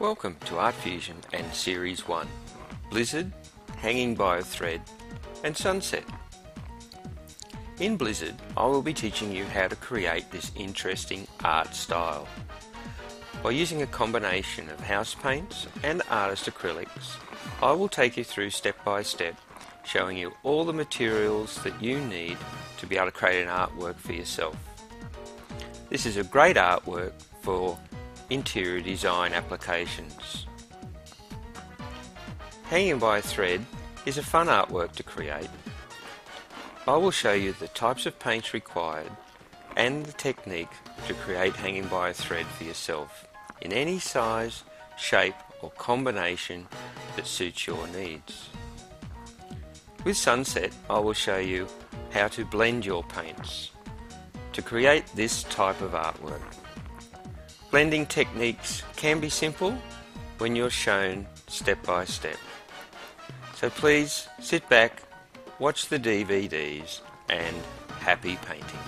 Welcome to Art Fusion and Series 1, Blizzard, Hanging by a Thread and Sunset. In Blizzard, I will be teaching you how to create this interesting art style. By using a combination of house paints and artist acrylics, I will take you through step by step, showing you all the materials that you need to be able to create an artwork for yourself. This is a great artwork for interior design applications. Hanging by a Thread is a fun artwork to create. I will show you the types of paints required and the technique to create hanging by a thread for yourself in any size, shape or combination that suits your needs. With Sunset, I will show you how to blend your paints to create this type of artwork. Blending techniques can be simple when you're shown step by step. So please sit back, watch the DVDs and happy painting.